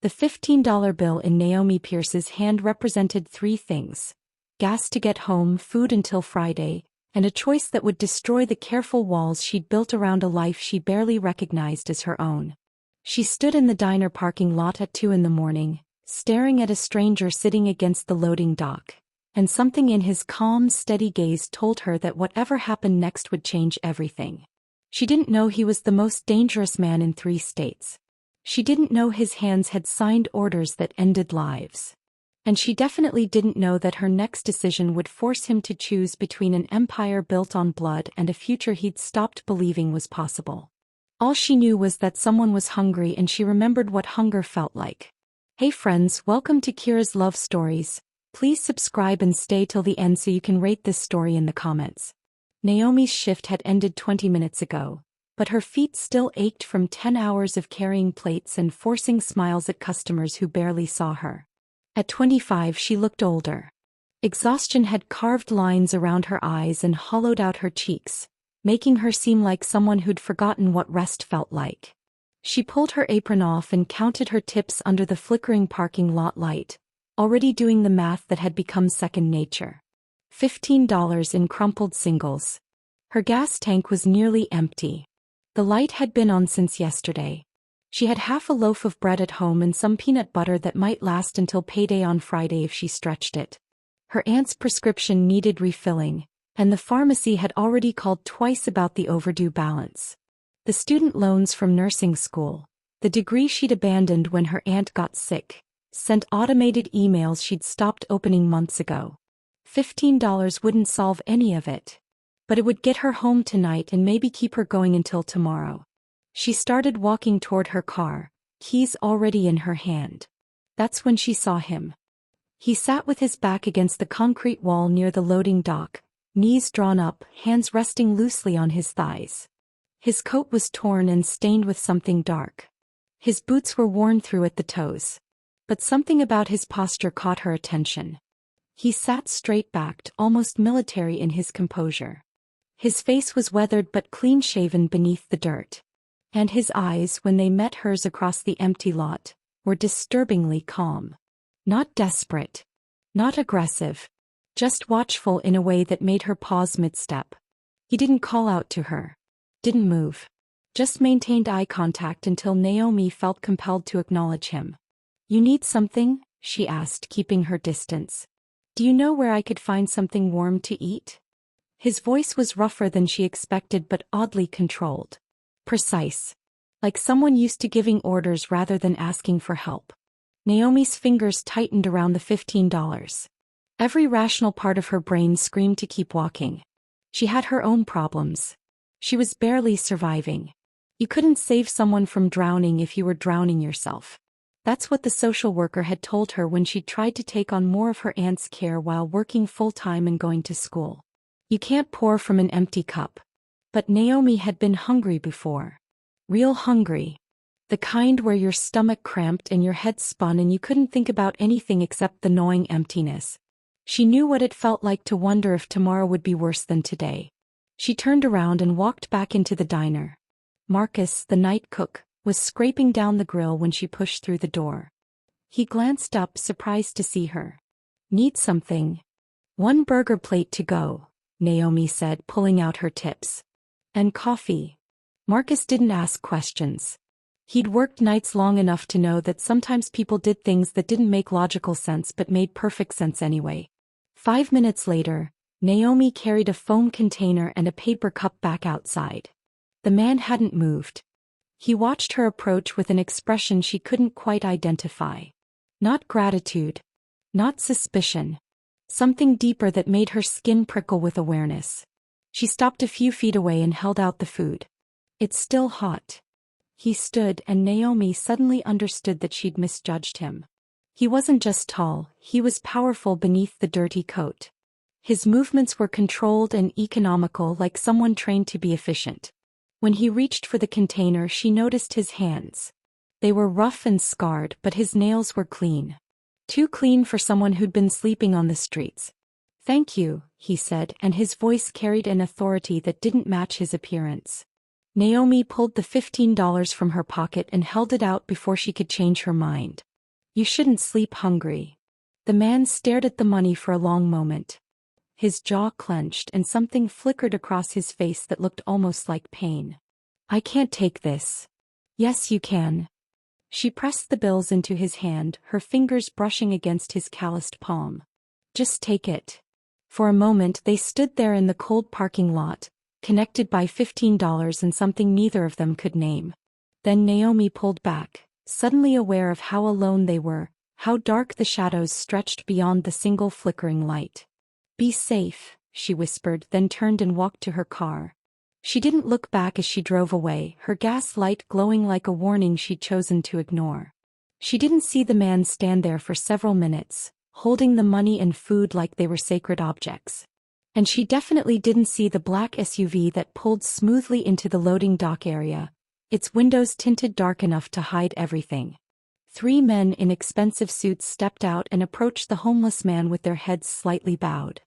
The $15 bill in Naomi Pierce's hand represented three things: gas to get home, food until Friday, and a choice that would destroy the careful walls she'd built around a life she barely recognized as her own. She stood in the diner parking lot at 2 in the morning, staring at a stranger sitting against the loading dock, and something in his calm, steady gaze told her that whatever happened next would change everything. She didn't know he was the most dangerous man in 3 states. She didn't know his hands had signed orders that ended lives. And she definitely didn't know that her next decision would force him to choose between an empire built on blood and a future he'd stopped believing was possible. All she knew was that someone was hungry, and she remembered what hunger felt like. Hey friends, welcome to Kira's Love Stories. Please subscribe and stay till the end so you can rate this story in the comments. Naomi's shift had ended 20 minutes ago, but her feet still ached from 10 hours of carrying plates and forcing smiles at customers who barely saw her. At 25, she looked older. Exhaustion had carved lines around her eyes and hollowed out her cheeks, making her seem like someone who'd forgotten what rest felt like. She pulled her apron off and counted her tips under the flickering parking lot light, already doing the math that had become second nature. $15 in crumpled singles. Her gas tank was nearly empty. The light had been on since yesterday. She had half a loaf of bread at home and some peanut butter that might last until payday on Friday if she stretched it. Her aunt's prescription needed refilling, and the pharmacy had already called twice about the overdue balance. The student loans from nursing school, the degree she'd abandoned when her aunt got sick, sent automated emails she'd stopped opening months ago. $15 wouldn't solve any of it, but it would get her home tonight and maybe keep her going until tomorrow. She started walking toward her car, keys already in her hand. That's when she saw him. He sat with his back against the concrete wall near the loading dock, knees drawn up, hands resting loosely on his thighs. His coat was torn and stained with something dark. His boots were worn through at the toes. But something about his posture caught her attention. He sat straight-backed, almost military in his composure. His face was weathered but clean-shaven beneath the dirt. And his eyes, when they met hers across the empty lot, were disturbingly calm. Not desperate. Not aggressive. Just watchful in a way that made her pause mid-step. He didn't call out to her. Didn't move. Just maintained eye contact until Naomi felt compelled to acknowledge him. "You need something?" she asked, keeping her distance. "Do you know where I could find something warm to eat?" His voice was rougher than she expected but oddly controlled. Precise. Like someone used to giving orders rather than asking for help. Naomi's fingers tightened around the $15. Every rational part of her brain screamed to keep walking. She had her own problems. She was barely surviving. You couldn't save someone from drowning if you were drowning yourself. That's what the social worker had told her when she tried to take on more of her aunt's care while working full-time and going to school. You can't pour from an empty cup. But Naomi had been hungry before. Real hungry. The kind where your stomach cramped and your head spun and you couldn't think about anything except the gnawing emptiness. She knew what it felt like to wonder if tomorrow would be worse than today. She turned around and walked back into the diner. Marcus, the night cook, was scraping down the grill when she pushed through the door. He glanced up, surprised to see her. "Need something?" "1 burger plate to go," Naomi said, pulling out her tips. "And coffee." Marcus didn't ask questions. He'd worked nights long enough to know that sometimes people did things that didn't make logical sense but made perfect sense anyway. 5 minutes later, Naomi carried a foam container and a paper cup back outside. The man hadn't moved. He watched her approach with an expression she couldn't quite identify. Not gratitude. Not suspicion. Something deeper that made her skin prickle with awareness. She stopped a few feet away and held out the food. "It's still hot." He stood, and Naomi suddenly understood that she'd misjudged him. He wasn't just tall, he was powerful beneath the dirty coat. His movements were controlled and economical, like someone trained to be efficient. When he reached for the container, she noticed his hands. They were rough and scarred, but his nails were clean. Too clean for someone who'd been sleeping on the streets. "Thank you," he said, and his voice carried an authority that didn't match his appearance. Naomi pulled the $15 from her pocket and held it out before she could change her mind. You shouldn't sleep hungry. The man stared at the money for a long moment. His jaw clenched and something flickered across his face that looked almost like pain. I can't take this. Yes, you can. She pressed the bills into his hand, her fingers brushing against his calloused palm. Just take it. For a moment they stood there in the cold parking lot, connected by $15 and something neither of them could name. Then Naomi pulled back, suddenly aware of how alone they were, how dark the shadows stretched beyond the single flickering light. Be safe, she whispered, then turned and walked to her car. She didn't look back as she drove away, her gas light glowing like a warning she'd chosen to ignore. She didn't see the man stand there for several minutes, holding the money and food like they were sacred objects. And she definitely didn't see the black SUV that pulled smoothly into the loading dock area, its windows tinted dark enough to hide everything. 3 men in expensive suits stepped out and approached the homeless man with their heads slightly bowed.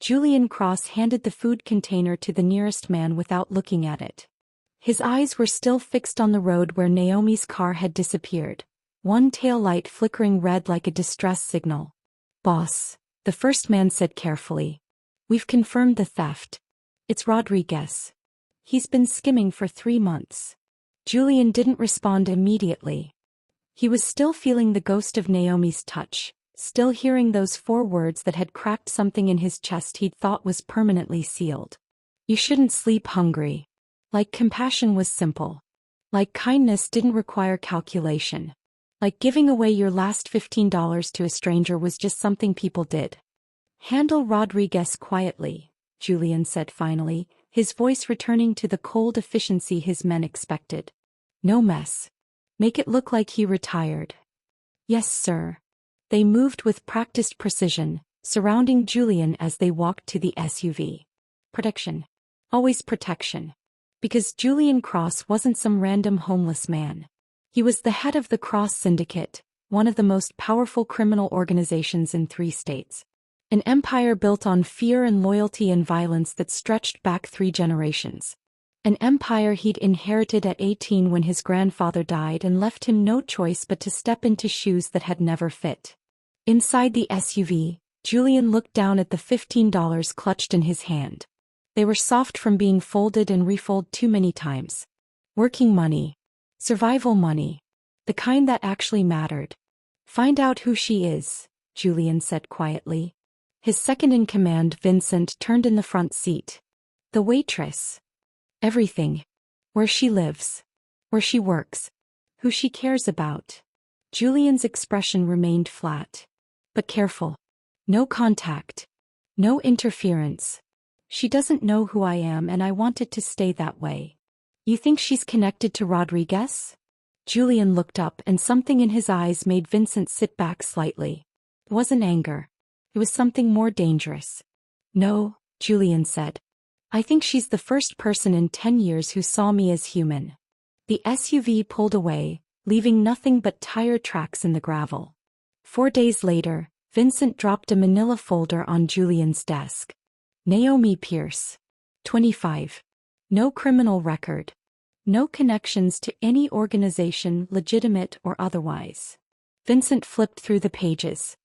Julian Cross handed the food container to the nearest man without looking at it. His eyes were still fixed on the road where Naomi's car had disappeared, one tail light flickering red like a distress signal. Boss, the first man said carefully. We've confirmed the theft. It's Rodriguez. He's been skimming for 3 months. Julian didn't respond immediately. He was still feeling the ghost of Naomi's touch, still hearing those 4 words that had cracked something in his chest he'd thought was permanently sealed. You shouldn't sleep hungry. Like compassion was simple. Like kindness didn't require calculation. Like giving away your last $15 to a stranger was just something people did. Handle Rodriguez quietly, Julian said finally, his voice returning to the cold efficiency his men expected. No mess. Make it look like he retired. Yes, sir. They moved with practiced precision, surrounding Julian as they walked to the SUV. Protection. Always protection. Because Julian Cross wasn't some random homeless man. He was the head of the Cross Syndicate, one of the most powerful criminal organizations in 3 states. An empire built on fear and loyalty and violence that stretched back 3 generations. An empire he'd inherited at 18 when his grandfather died and left him no choice but to step into shoes that had never fit. Inside the SUV, Julian looked down at the $15 clutched in his hand. They were soft from being folded and refolded too many times. Working money. Survival money. The kind that actually mattered. Find out who she is, Julian said quietly. His second-in-command, Vincent, turned in the front seat. The waitress. Everything. Where she lives. Where she works. Who she cares about. Julian's expression remained flat. But careful. No contact. No interference. She doesn't know who I am and I want it to stay that way. You think she's connected to Rodriguez? Julian looked up and something in his eyes made Vincent sit back slightly. It wasn't anger. It was something more dangerous. No, Julian said. I think she's the first person in 10 years who saw me as human. The SUV pulled away, leaving nothing but tire tracks in the gravel. 4 days later, Vincent dropped a manila folder on Julian's desk. Naomi Pierce. 25. No criminal record. No connections to any organization, legitimate or otherwise. Vincent flipped through the pages.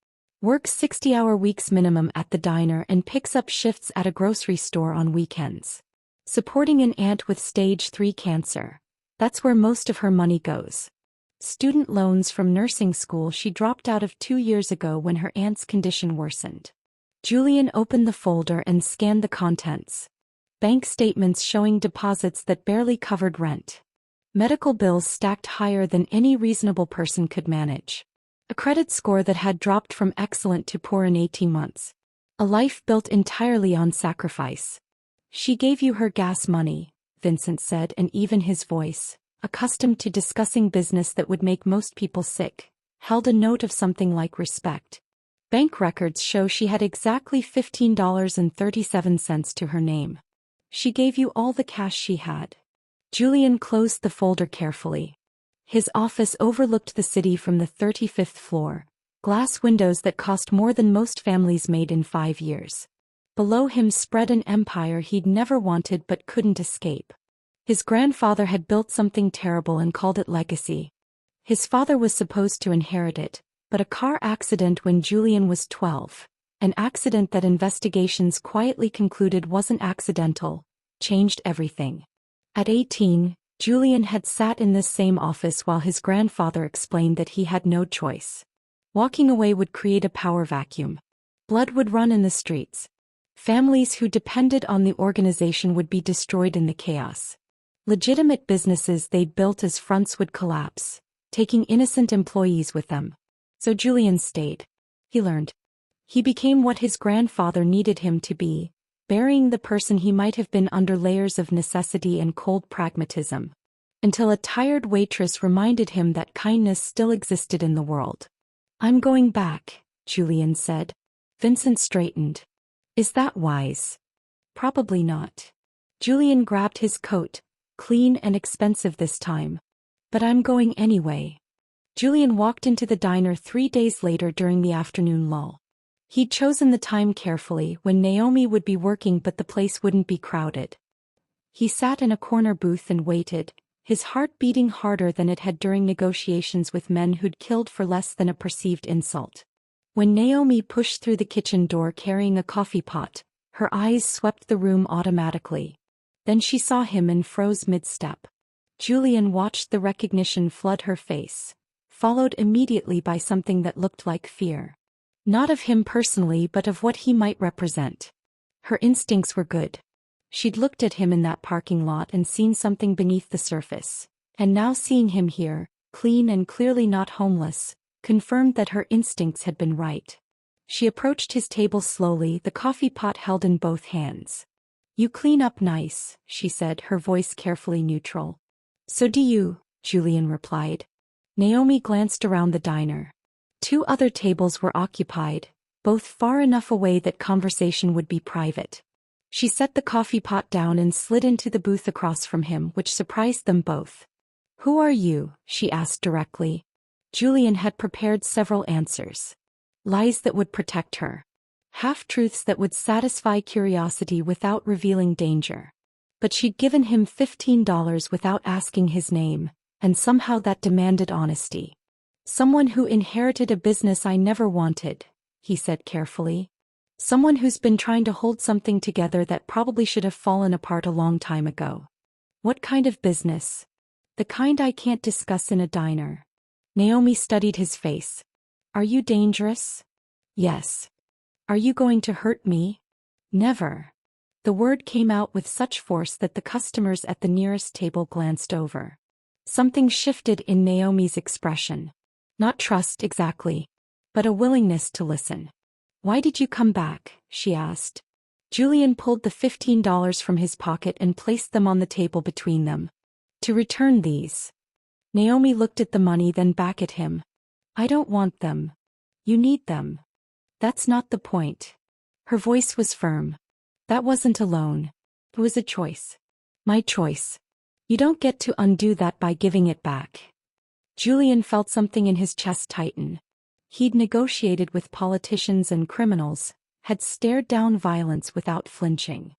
Works 60-hour weeks minimum at the diner and picks up shifts at a grocery store on weekends. Supporting an aunt with stage 3 cancer. That's where most of her money goes. Student loans from nursing school she dropped out of 2 years ago when her aunt's condition worsened. Julian opened the folder and scanned the contents. Bank statements showing deposits that barely covered rent. Medical bills stacked higher than any reasonable person could manage. A credit score that had dropped from excellent to poor in 18 months. A life built entirely on sacrifice. She gave you her gas money, Vincent said, and even his voice, accustomed to discussing business that would make most people sick, held a note of something like respect. Bank records show she had exactly $15.37 to her name. She gave you all the cash she had. Julian closed the folder carefully. His office overlooked the city from the 35th floor, glass windows that cost more than most families made in 5 years. Below him spread an empire he'd never wanted but couldn't escape. His grandfather had built something terrible and called it legacy. His father was supposed to inherit it, but a car accident when Julian was 12, an accident that investigations quietly concluded wasn't accidental, changed everything. At 18, Julian had sat in this same office while his grandfather explained that he had no choice. Walking away would create a power vacuum. Blood would run in the streets. Families who depended on the organization would be destroyed in the chaos. Legitimate businesses they'd built as fronts would collapse, taking innocent employees with them. So Julian stayed. He learned. He became what his grandfather needed him to be, burying the person he might have been under layers of necessity and cold pragmatism. Until a tired waitress reminded him that kindness still existed in the world. "I'm going back," Julian said. Vincent straightened. "Is that wise?" "Probably not." Julian grabbed his coat, clean and expensive this time. "But I'm going anyway." Julian walked into the diner 3 days later during the afternoon lull. He'd chosen the time carefully, when Naomi would be working but the place wouldn't be crowded. He sat in a corner booth and waited, his heart beating harder than it had during negotiations with men who'd killed for less than a perceived insult. When Naomi pushed through the kitchen door carrying a coffee pot, her eyes swept the room automatically. Then she saw him and froze mid-step. Julian watched the recognition flood her face, followed immediately by something that looked like fear. Not of him personally but of what he might represent. Her instincts were good. She'd looked at him in that parking lot and seen something beneath the surface, and now seeing him here, clean and clearly not homeless, confirmed that her instincts had been right. She approached his table slowly, the coffee pot held in both hands. "You clean up nice," she said, her voice carefully neutral. "So do you," Julian replied. Naomi glanced around the diner. 2 other tables were occupied, both far enough away that conversation would be private. She set the coffee pot down and slid into the booth across from him, which surprised them both. "Who are you?" she asked directly. Julian had prepared several answers. Lies that would protect her. Half-truths that would satisfy curiosity without revealing danger. But she'd given him $15 without asking his name, and somehow that demanded honesty. "Someone who inherited a business I never wanted," he said carefully. "Someone who's been trying to hold something together that probably should have fallen apart a long time ago." "What kind of business?" "The kind I can't discuss in a diner." Naomi studied his face. "Are you dangerous?" "Yes." "Are you going to hurt me?" "Never." The word came out with such force that the customers at the nearest table glanced over. Something shifted in Naomi's expression. Not trust exactly, but a willingness to listen. "Why did you come back?" she asked. Julian pulled the $15 from his pocket and placed them on the table between them. "To return these." Naomi looked at the money, then back at him. "I don't want them. You need them." "That's not the point." Her voice was firm. "That wasn't a loan. It was a choice. My choice. You don't get to undo that by giving it back." Julian felt something in his chest tighten. He'd negotiated with politicians and criminals, had stared down violence without flinching.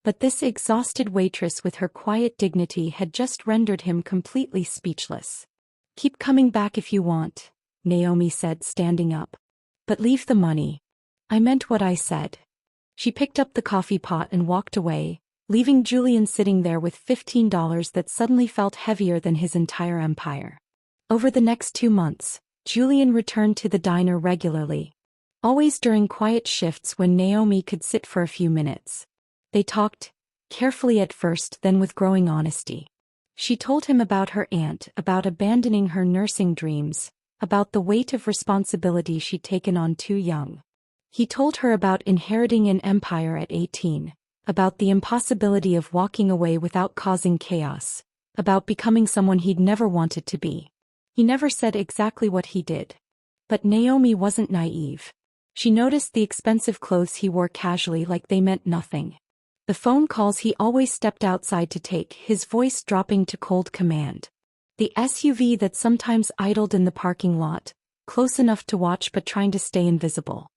But this exhausted waitress with her quiet dignity had just rendered him completely speechless. "Keep coming back if you want," Naomi said, standing up. "But leave the money." "I meant what I said." She picked up the coffee pot and walked away, leaving Julian sitting there with $15 that suddenly felt heavier than his entire empire. Over the next 2 months, Julian returned to the diner regularly. Always during quiet shifts when Naomi could sit for a few minutes. They talked, carefully at first, then with growing honesty. She told him about her aunt, about abandoning her nursing dreams, about the weight of responsibility she'd taken on too young. He told her about inheriting an empire at 18, about the impossibility of walking away without causing chaos, about becoming someone he'd never wanted to be. He never said exactly what he did. But Naomi wasn't naive. She noticed the expensive clothes he wore casually like they meant nothing. The phone calls he always stepped outside to take, his voice dropping to cold command. The SUV that sometimes idled in the parking lot, close enough to watch but trying to stay invisible.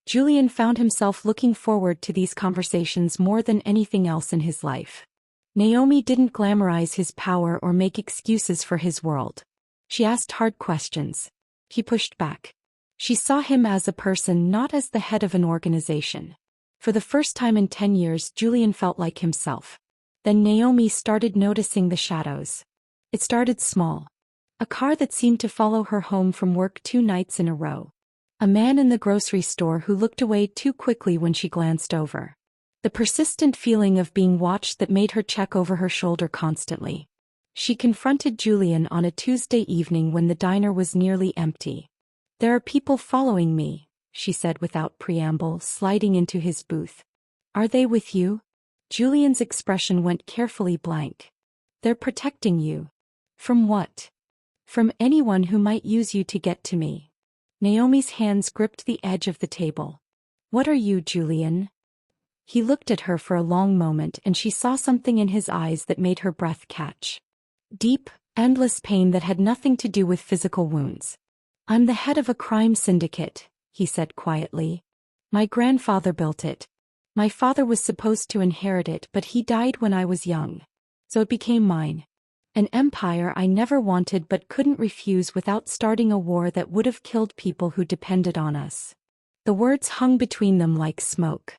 Julian found himself looking forward to these conversations more than anything else in his life. Naomi didn't glamorize his power or make excuses for his world. She asked hard questions. He pushed back. She saw him as a person, not as the head of an organization. For the first time in 10 years, Julian felt like himself. Then Naomi started noticing the shadows. It started small. A car that seemed to follow her home from work 2 nights in a row. A man in the grocery store who looked away too quickly when she glanced over. The persistent feeling of being watched that made her check over her shoulder constantly. She confronted Julian on a Tuesday evening when the diner was nearly empty. "There are people following me," she said without preamble, sliding into his booth. "Are they with you?" Julian's expression went carefully blank. "They're protecting you." "From what?" "From anyone who might use you to get to me." Naomi's hands gripped the edge of the table. "What are you, Julian?" He looked at her for a long moment and she saw something in his eyes that made her breath catch. Deep, endless pain that had nothing to do with physical wounds. "I'm the head of a crime syndicate," he said quietly. "My grandfather built it. My father was supposed to inherit it, but he died when I was young. So it became mine. An empire I never wanted but couldn't refuse without starting a war that would have killed people who depended on us." The words hung between them like smoke.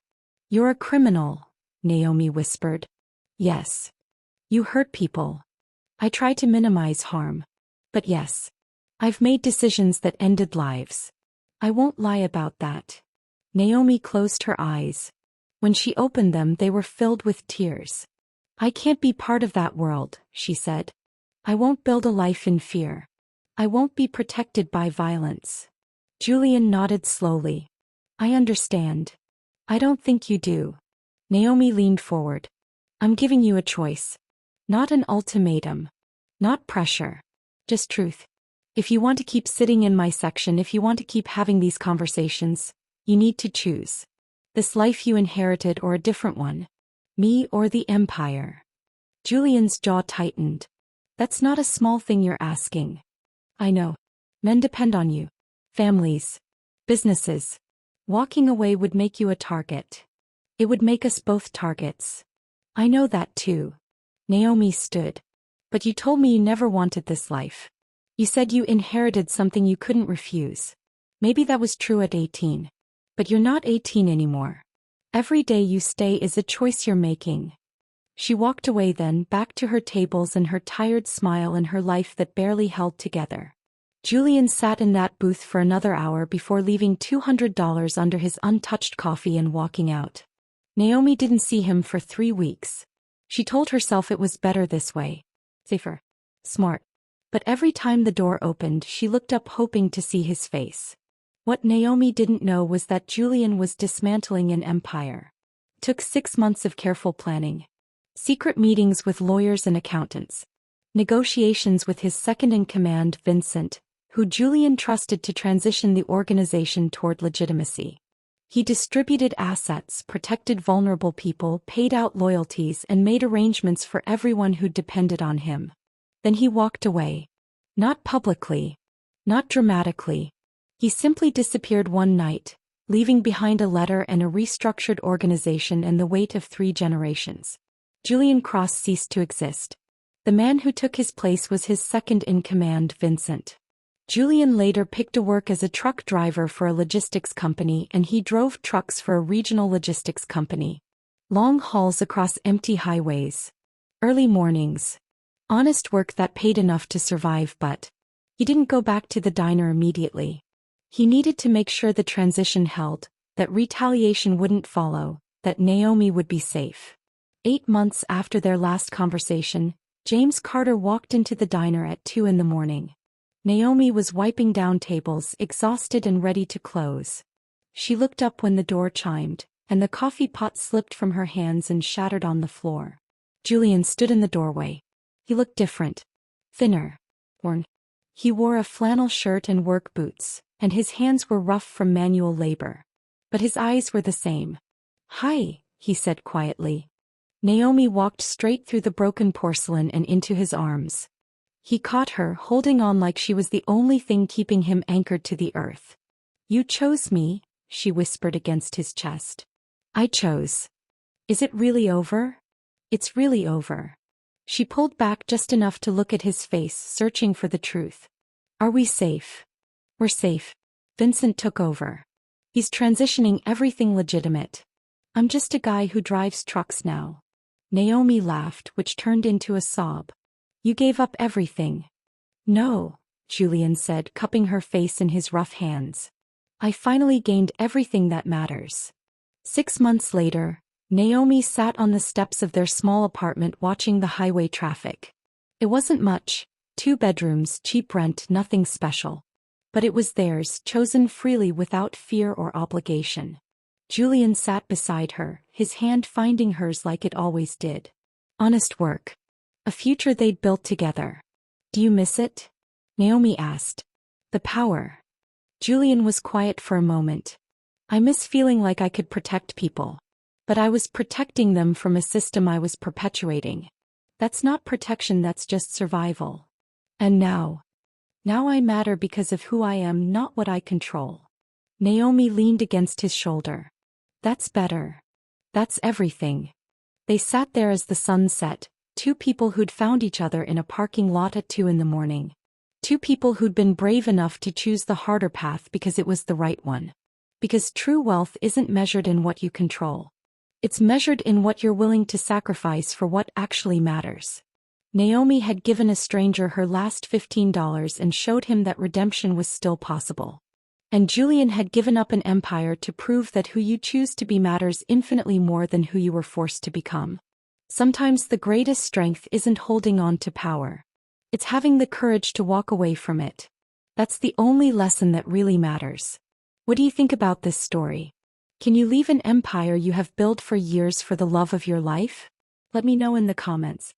"You're a criminal," Naomi whispered. "Yes. You hurt people. I try to minimize harm. But yes. I've made decisions that ended lives. I won't lie about that." Naomi closed her eyes. When she opened them, they were filled with tears. "I can't be part of that world," she said. "I won't build a life in fear. I won't be protected by violence." Julian nodded slowly. "I understand. I don't think you do." Naomi leaned forward. "I'm giving you a choice. Not an ultimatum. Not pressure. Just truth. If you want to keep sitting in my section, if you want to keep having these conversations, you need to choose. This life you inherited or a different one. Me or the empire." Julian's jaw tightened. "That's not a small thing you're asking." "I know. Men depend on you. Families. Businesses. Walking away would make you a target. It would make us both targets." "I know that too." Naomi stood. "But you told me you never wanted this life. You said you inherited something you couldn't refuse. Maybe that was true at 18. But you're not 18 anymore. Every day you stay is a choice you're making." She walked away then, back to her tables and her tired smile and her life that barely held together. Julian sat in that booth for another hour before leaving $200 under his untouched coffee and walking out. Naomi didn't see him for 3 weeks. She told herself it was better this way. Safer. Smart. But every time the door opened, she looked up hoping to see his face. What Naomi didn't know was that Julian was dismantling an empire. Took 6 months of careful planning. Secret meetings with lawyers and accountants. Negotiations with his second-in-command, Vincent, who Julian trusted to transition the organization toward legitimacy. He distributed assets, protected vulnerable people, paid out loyalties, and made arrangements for everyone who depended on him. Then he walked away. Not publicly. Not dramatically. He simply disappeared one night, leaving behind a letter and a restructured organization and the weight of 3 generations. Julian Cross ceased to exist. The man who took his place was his second-in-command, Vincent. Julian later picked to work as a truck driver for a logistics company, and he drove trucks for a regional logistics company. Long hauls across empty highways. Early mornings. Honest work that paid enough to survive, but he didn't go back to the diner immediately. He needed to make sure the transition held, that retaliation wouldn't follow, that Naomi would be safe. 8 months after their last conversation, James Carter walked into the diner at 2 in the morning. Naomi was wiping down tables, exhausted and ready to close. She looked up when the door chimed, and the coffee pot slipped from her hands and shattered on the floor. Julian stood in the doorway. He looked different. Thinner. Worn. He wore a flannel shirt and work boots, and his hands were rough from manual labor. But his eyes were the same. "Hi," he said quietly. Naomi walked straight through the broken porcelain and into his arms. He caught her, holding on like she was the only thing keeping him anchored to the earth. "You chose me," she whispered against his chest. "I chose. Is it really over?" "It's really over." She pulled back just enough to look at his face, searching for the truth. "Are we safe?" "We're safe," Vincent took over. He's transitioning everything legitimate. I'm just a guy who drives trucks now. Naomi laughed, which turned into a sob. You gave up everything. No, Julian said, cupping her face in his rough hands. I finally gained everything that matters. 6 months later, Naomi sat on the steps of their small apartment watching the highway traffic. It wasn't much, 2 bedrooms, cheap rent, nothing special. But it was theirs, chosen freely without fear or obligation. Julian sat beside her, his hand finding hers like it always did. Honest work. A future they'd built together. Do you miss it? Naomi asked. The power. Julian was quiet for a moment. I miss feeling like I could protect people. But I was protecting them from a system I was perpetuating. That's not protection, that's just survival. And now I matter because of who I am, not what I control. Naomi leaned against his shoulder. That's better. That's everything. They sat there as the sun set, 2 people who'd found each other in a parking lot at 2 in the morning. 2 people who'd been brave enough to choose the harder path because it was the right one. Because true wealth isn't measured in what you control. It's measured in what you're willing to sacrifice for what actually matters. Naomi had given a stranger her last $15 and showed him that redemption was still possible. And Julian had given up an empire to prove that who you choose to be matters infinitely more than who you were forced to become. Sometimes the greatest strength isn't holding on to power. It's having the courage to walk away from it. That's the only lesson that really matters. What do you think about this story? Can you leave an empire you have built for years for the love of your life? Let me know in the comments.